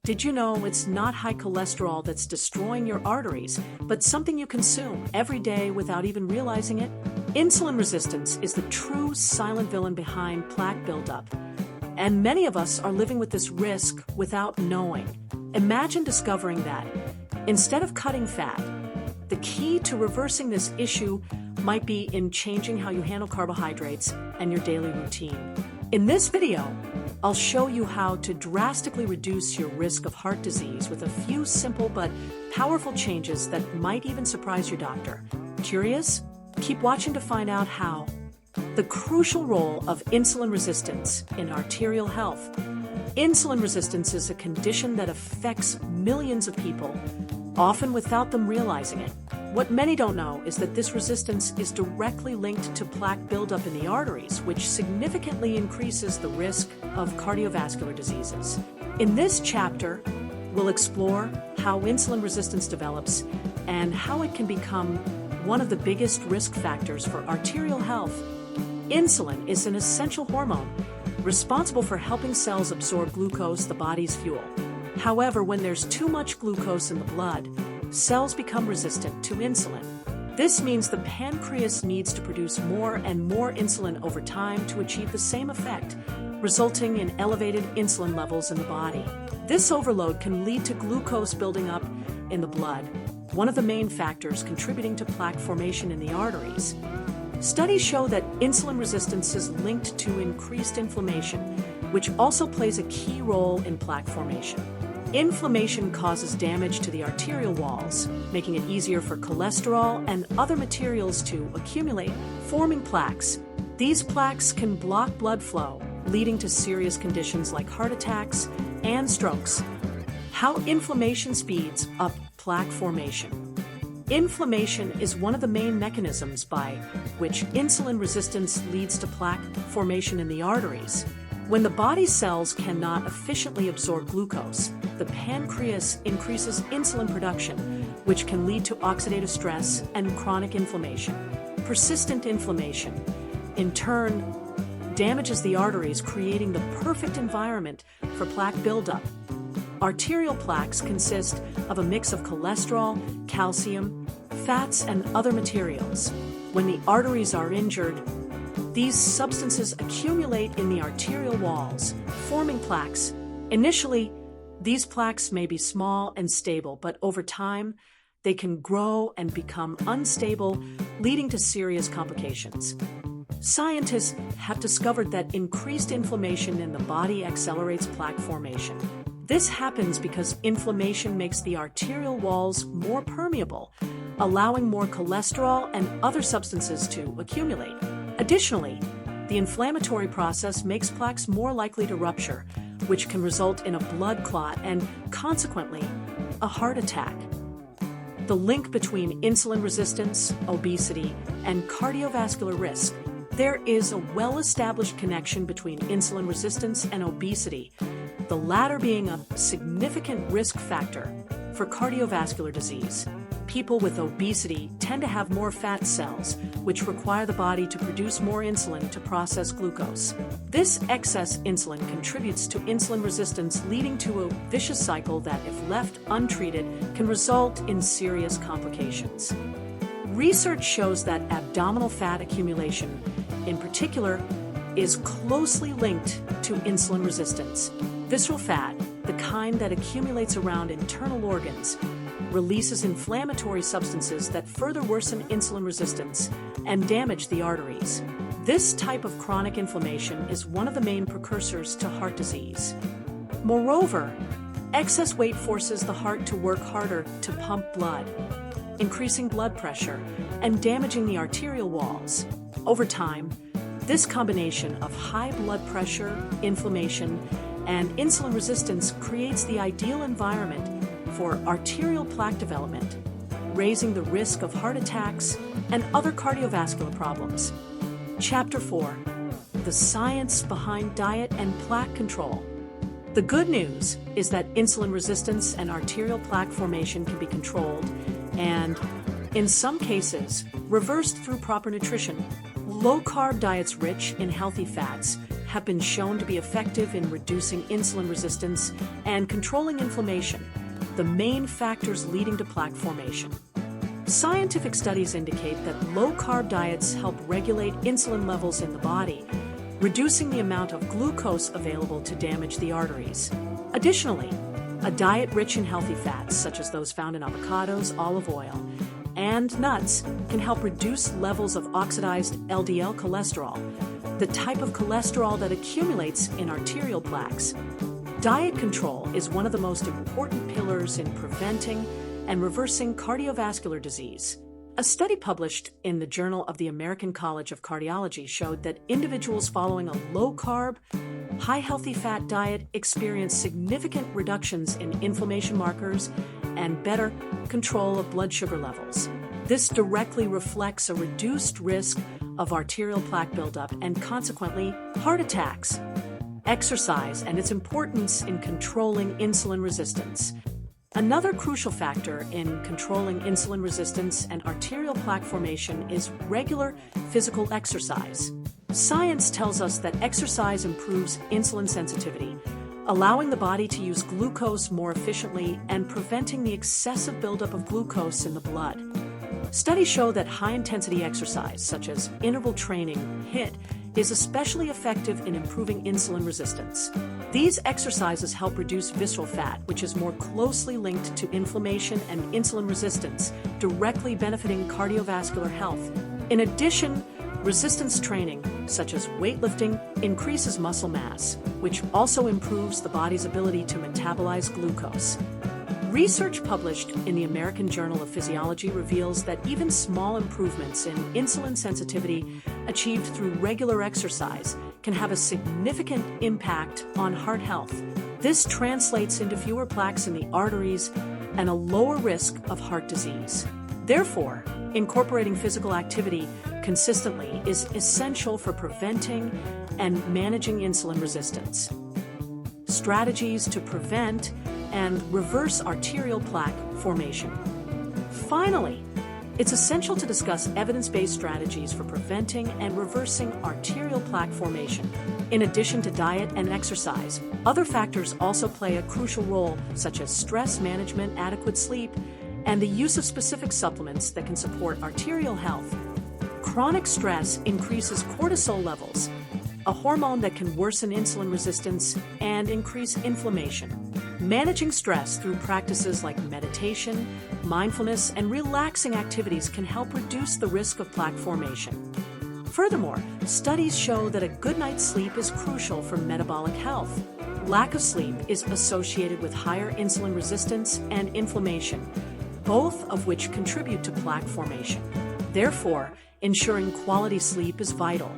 Did you know it's not high cholesterol that's destroying your arteries, but something you consume every day without even realizing it? Insulin resistance is the true silent villain behind plaque buildup, and many of us are living with this risk without knowing. Imagine discovering that, instead of cutting fat, the key to reversing this issue might be in changing how you handle carbohydrates and your daily routine. In this video, I'll show you how to drastically reduce your risk of heart disease with a few simple but powerful changes that might even surprise your doctor. Curious? Keep watching to find out how. The crucial role of insulin resistance in arterial health. Insulin resistance is a condition that affects millions of people, often without them realizing it. What many don't know is that this resistance is directly linked to plaque buildup in the arteries, which significantly increases the risk of cardiovascular diseases. In this chapter, we'll explore how insulin resistance develops and how it can become one of the biggest risk factors for arterial health. Insulin is an essential hormone responsible for helping cells absorb glucose, the body's fuel. However, when there's too much glucose in the blood, cells become resistant to insulin. This means the pancreas needs to produce more and more insulin over time to achieve the same effect, resulting in elevated insulin levels in the body. This overload can lead to glucose building up in the blood, one of the main factors contributing to plaque formation in the arteries. Studies show that insulin resistance is linked to increased inflammation, which also plays a key role in plaque formation. Inflammation causes damage to the arterial walls, making it easier for cholesterol and other materials to accumulate, forming plaques. These plaques can block blood flow, leading to serious conditions like heart attacks and strokes. How inflammation speeds up plaque formation. Inflammation is one of the main mechanisms by which insulin resistance leads to plaque formation in the arteries. When the body's cells cannot efficiently absorb glucose, the pancreas increases insulin production, which can lead to oxidative stress and chronic inflammation. Persistent inflammation, in turn, damages the arteries, creating the perfect environment for plaque buildup. Arterial plaques consist of a mix of cholesterol, calcium, fats, and other materials. When the arteries are injured, these substances accumulate in the arterial walls, forming plaques. Initially, these plaques may be small and stable, but over time, they can grow and become unstable, leading to serious complications. Scientists have discovered that increased inflammation in the body accelerates plaque formation. This happens because inflammation makes the arterial walls more permeable, allowing more cholesterol and other substances to accumulate. Additionally, the inflammatory process makes plaques more likely to rupture, which can result in a blood clot and, consequently, a heart attack. The link between insulin resistance, obesity, and cardiovascular risk. There is a well-established connection between insulin resistance and obesity, the latter being a significant risk factor for cardiovascular disease. People with obesity tend to have more fat cells, which require the body to produce more insulin to process glucose. This excess insulin contributes to insulin resistance, leading to a vicious cycle that, if left untreated, can result in serious complications. Research shows that abdominal fat accumulation, in particular, is closely linked to insulin resistance. Visceral fat, the kind that accumulates around internal organs, releases inflammatory substances that further worsen insulin resistance and damage the arteries. This type of chronic inflammation is one of the main precursors to heart disease. Moreover, excess weight forces the heart to work harder to pump blood, increasing blood pressure and damaging the arterial walls. Over time, this combination of high blood pressure, inflammation, and insulin resistance creates the ideal environment for arterial plaque development, raising the risk of heart attacks and other cardiovascular problems. Chapter 4. The science behind diet and plaque control. The good news is that insulin resistance and arterial plaque formation can be controlled and, in some cases, reversed through proper nutrition. Low-carb diets rich in healthy fats have been shown to be effective in reducing insulin resistance and controlling inflammation, the main factors leading to plaque formation. Scientific studies indicate that low-carb diets help regulate insulin levels in the body, reducing the amount of glucose available to damage the arteries. Additionally, a diet rich in healthy fats, such as those found in avocados, olive oil, and nuts, can help reduce levels of oxidized LDL cholesterol, the type of cholesterol that accumulates in arterial plaques. Diet control is one of the most important pillars in preventing and reversing cardiovascular disease. A study published in the Journal of the American College of Cardiology showed that individuals following a low-carb, high healthy fat diet experience significant reductions in inflammation markers and better control of blood sugar levels. This directly reflects a reduced risk of arterial plaque buildup and consequently heart attacks. Exercise and its importance in controlling insulin resistance. Another crucial factor in controlling insulin resistance and arterial plaque formation is regular physical exercise. Science tells us that exercise improves insulin sensitivity, allowing the body to use glucose more efficiently and preventing the excessive buildup of glucose in the blood. Studies show that high-intensity exercise, such as interval training, HIIT, is especially effective in improving insulin resistance. These exercises help reduce visceral fat, which is more closely linked to inflammation and insulin resistance, directly benefiting cardiovascular health. In addition, resistance training, such as weightlifting, increases muscle mass, which also improves the body's ability to metabolize glucose. Research published in the American Journal of Physiology reveals that even small improvements in insulin sensitivity achieved through regular exercise can have a significant impact on heart health. This translates into fewer plaques in the arteries and a lower risk of heart disease. Therefore, incorporating physical activity consistently is essential for preventing and managing insulin resistance. Strategies to prevent and reverse arterial plaque formation. Finally, it's essential to discuss evidence-based strategies for preventing and reversing arterial plaque formation. In addition to diet and exercise, other factors also play a crucial role, such as stress management, adequate sleep, and the use of specific supplements that can support arterial health. Chronic stress increases cortisol levels, a hormone that can worsen insulin resistance and increase inflammation. Managing stress through practices like meditation, mindfulness, and relaxing activities can help reduce the risk of plaque formation. Furthermore, studies show that a good night's sleep is crucial for metabolic health. Lack of sleep is associated with higher insulin resistance and inflammation, both of which contribute to plaque formation. Therefore, ensuring quality sleep is vital.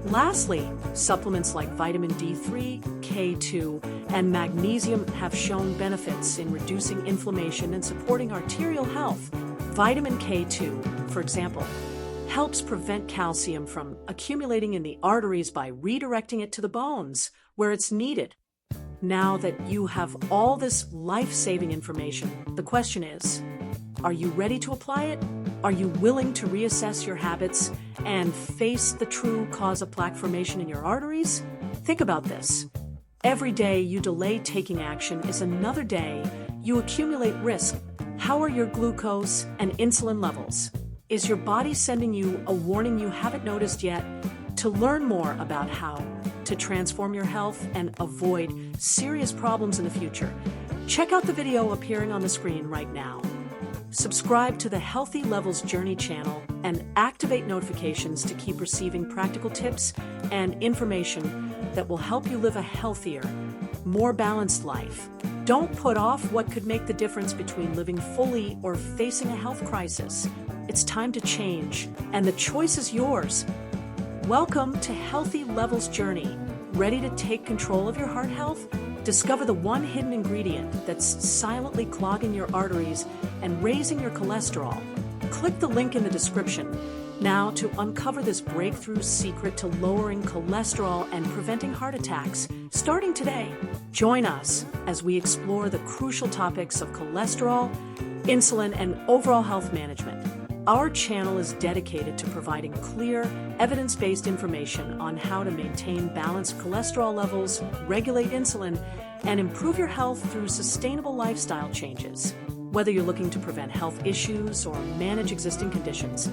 Lastly, supplements like vitamin D3, K2, and magnesium have shown benefits in reducing inflammation and supporting arterial health. Vitamin K2, for example, helps prevent calcium from accumulating in the arteries by redirecting it to the bones, where it's needed. Now that you have all this life-saving information, the question is, are you ready to apply it? Are you willing to reassess your habits and face the true cause of plaque formation in your arteries? Think about this. Every day you delay taking action is another day you accumulate risk. How are your glucose and insulin levels? Is your body sending you a warning you haven't noticed yet? To learn more about how to transform your health and avoid serious problems in the future, check out the video appearing on the screen right now. Subscribe to the Healthy Levels Journey channel and activate notifications to keep receiving practical tips and information that will help you live a healthier, more balanced life. Don't put off what could make the difference between living fully or facing a health crisis. It's time to change, and the choice is yours. Welcome to Healthy Levels Journey. Ready to take control of your heart health? Discover the one hidden ingredient that's silently clogging your arteries and raising your cholesterol. Click the link in the description now to uncover this breakthrough secret to lowering cholesterol and preventing heart attacks. Starting today, join us as we explore the crucial topics of cholesterol, insulin, and overall health management. Our channel is dedicated to providing clear, evidence-based information on how to maintain balanced cholesterol levels, regulate insulin, and improve your health through sustainable lifestyle changes. Whether you're looking to prevent health issues or manage existing conditions,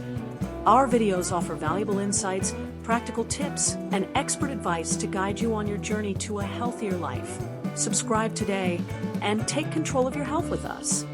our videos offer valuable insights, practical tips, and expert advice to guide you on your journey to a healthier life. Subscribe today and take control of your health with us.